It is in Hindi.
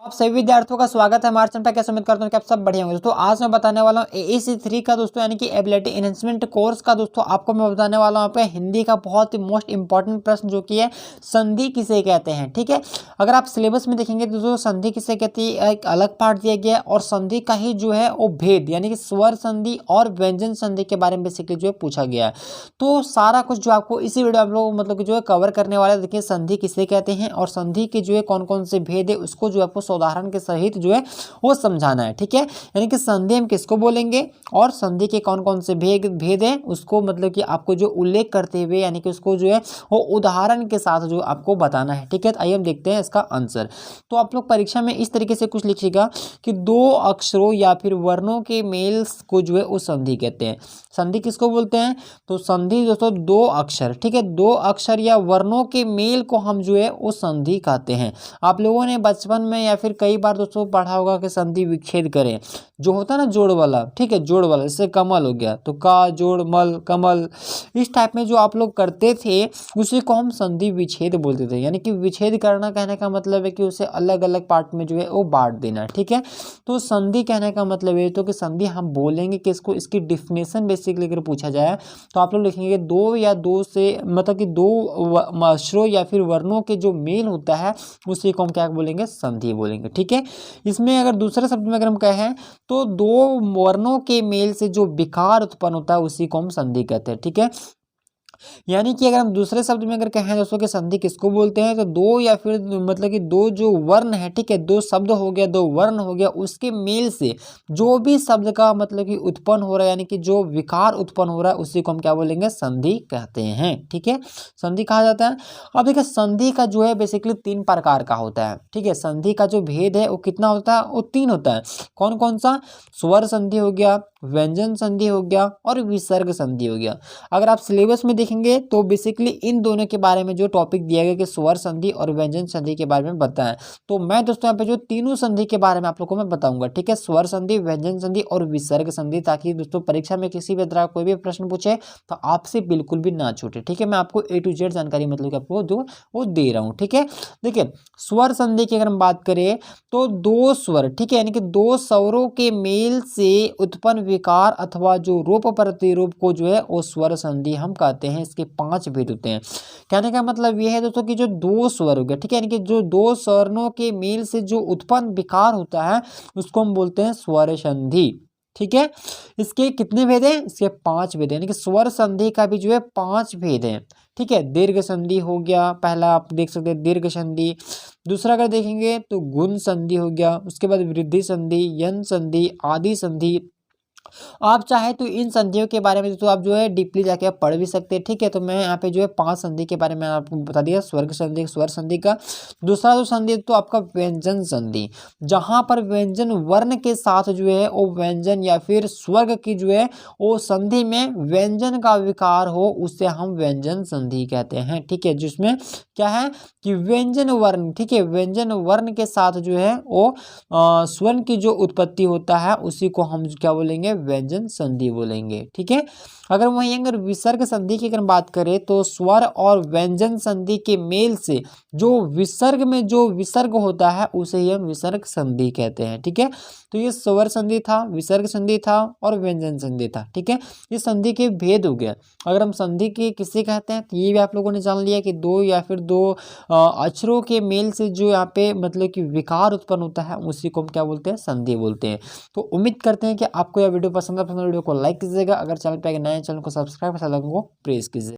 आप सभी विद्यार्थियों का स्वागत है हमारे चैनल पर। कैसे उम्मीद करता हूं कि आप सब बढ़िया होंगे। दोस्तों आज मैं बताने वाला हूं एएसी 3 का दोस्तों यानी कि एबिलिटी एनहेंसमेंट कोर्स का दोस्तों आपको मैं बताने वाला हूं। यहाँ पे हिंदी का बहुत ही मोस्ट इंपॉर्टेंट प्रश्न जो कि है संधि किसे कहते हैं। ठीक है, अगर आप सिलेबस में देखेंगे तो दोस्तों संधि किसे कहती है एक अलग पार्ट दिया गया है और संधि का ही जो है वो भेद यानी कि स्वर संधि और व्यंजन संधि के बारे में बेसिकली जो है पूछा गया है। तो सारा कुछ जो आपको इसी वीडियो आप लोग मतलब कि जो है कवर करने वाले। देखिए संधि किसे कहते हैं और संधि के जो है कौन कौन से भेद है उसको जो आपको उदाहरण के सहित जो है वो समझाना है। ठीक है, यानी कि संधि हम किसको बोलेंगे और संधि के कौन कौन से भेद है उसको मतलब कि आपको जो उल्लेख करते हुए यानी कि उसको जो है वो उदाहरण के साथ जो आपको बताना है। ठीक है, तो आइए हम देखते हैं इसका आंसर। तो आप लोग परीक्षा में इस तरीके से कुछ लिखिएगा कि दो अक्षरों या फिर वर्णों के मेल को जो है वो संधि कहते हैं। संधि किसको बोलते हैं? तो संधि दोस्तों दो अक्षर, ठीक है, दो अक्षर या वर्णों के मेल को हम जो है वो संधि कहते हैं। आप लोगों ने बचपन में या फिर कई बार दोस्तों पढ़ा होगा कि संधि विच्छेद करें जो होता है ना जोड़ वाला। ठीक है, जोड़ वाला जैसे कमल हो गया तो का जोड़ मल कमल, इस टाइप में जो आप लोग करते थे उसी को हम संधि विच्छेद बोलते थे। यानी कि विच्छेद करना कहने का मतलब है कि उसे अलग अलग पार्ट में जो है वो बांट देना। ठीक है, तो संधि कहने का मतलब ये तो कि संधि हम बोलेंगे कि इसको इसकी डिफिनेशन बेसिकली अगर पूछा जाए तो आप लोग लिखेंगे दो या दो से मतलब कि दो अक्षरों या फिर वर्णों के जो मेल होता है उसी को हम क्या बोलेंगे? संधि बोलेंगे। ठीक है, इसमें अगर दूसरे शब्द में अगर हम कहें तो दो वर्णों के मेल से जो विकार उत्पन्न होता है उसी को हम संधि कहते हैं। ठीक है, यानी कि अगर हम दूसरे शब्द में अगर कहें दोस्तों कि संधि किसको बोलते हैं तो दो या फिर मतलब कि दो जो वर्ण है, ठीक है, दो शब्द हो गया दो वर्ण हो गया उसके मेल से जो भी शब्द का मतलब कि उत्पन्न हो रहा है यानी कि जो विकार उत्पन्न हो रहा है उसी को हम क्या बोलेंगे? संधि कहते हैं। ठीक है, संधि कहा जाता है। अब देखिए संधि का जो है बेसिकली तीन प्रकार का होता है। ठीक है, संधि का जो भेद है वो कितना होता है? वो तीन होता है। कौन कौन सा? स्वर संधि हो गया, व्यंजन संधि हो गया और विसर्ग संधि हो गया। अगर आप सिलेबस में देखेंगे तो बेसिकली इन दोनों के बारे में जो टॉपिक दिया गया कि स्वर संधि और व्यंजन संधि के बारे में बताएं, तो मैं दोस्तों यहाँ पे जो तीनों संधि के बारे में आप लोगों को मैं बताऊंगा। ठीक है, स्वर संधि, व्यंजन संधि और विसर्ग संधि, ताकि दोस्तों परीक्षा में किसी भी तरह कोई भी प्रश्न पूछे तो आपसे बिल्कुल भी ना छूटे। ठीक है, मैं आपको A to Z जानकारी मतलब कि आपको जो वो दे रहा हूँ। ठीक है, देखिए स्वर संधि की अगर हम बात करें तो दो स्वर, ठीक है, यानी कि दो स्वरों के मेल से उत्पन्न विकार अथवा जो रूप प्रतिरूप को जो है वो स्वर संधि हम कहते हैं। इसके 5 भेद होते हैं। कहने का मतलब यह है दोस्तों कि जो दो स्वर हो गया, ठीक है, यानी कि जो दो स्वर्णों के मेल से जो उत्पन्न विकार होता है उसको हम बोलते हैं स्वर संधि। ठीक है, इसके कितने भेद हैं? इसके 5 भेद हैं, यानी कि स्वर संधि का भी जो है 5 भेद हैं। ठीक है, दीर्घ संधि हो गया पहला, आप देख सकते हैं दीर्घ संधि। दूसरा अगर देखेंगे तो गुण संधि हो गया, उसके बाद वृद्धि संधि, यन संधि, आदि संधि। आप चाहे तो इन संधियों के बारे में तो आप जो है डीपली जाके आप पढ़ भी सकते हैं। ठीक है, तो मैं यहाँ पे जो है 5 संधि के बारे में आपको बता दिया। स्वर्ग संधि, स्वर संधि का दूसरा जो संधि तो आपका व्यंजन संधि, जहां पर व्यंजन वर्ण के साथ जो है वो व्यंजन या फिर स्वर्ग की जो है वो संधि में व्यंजन का विकार हो उसे हम व्यंजन संधि कहते हैं। ठीक है, जिसमें क्या है कि व्यंजन वर्ण, ठीक है, व्यंजन वर्ण के साथ जो है वो स्वर्ण की जो उत्पत्ति होता है उसी को हम क्या बोलेंगे? व्यंजन संधि बोलेंगे। ठीक है, अगर वहीं अगर विसर्ग संधि की अगर बात करें तो स्वर और व्यंजन संधि के मेल से जो विसर्ग में जो विसर्ग होता है उसे ही हम विसर्ग संधि कहते हैं। ठीक है, तो ये स्वर संधि था, विसर्ग संधि था और व्यंजन संधि था। ठीक है, ये संधि के भेद हो गया। अगर हम संधि के किसे कहते हैं तो ये भी आप लोगों ने जान लिया कि दो या फिर दो अक्षरों के मेल से जो यहाँ पे मतलब कि विकार उत्पन्न होता है उसी को हम क्या बोलते हैं? संधि बोलते हैं। तो उम्मीद करते हैं कि आपको यह वीडियो पसंद है। वीडियो को लाइक कीजिएगा, अगर चैनल पे नए चैनल को सब्सक्राइब कर को प्रेस कीजिए।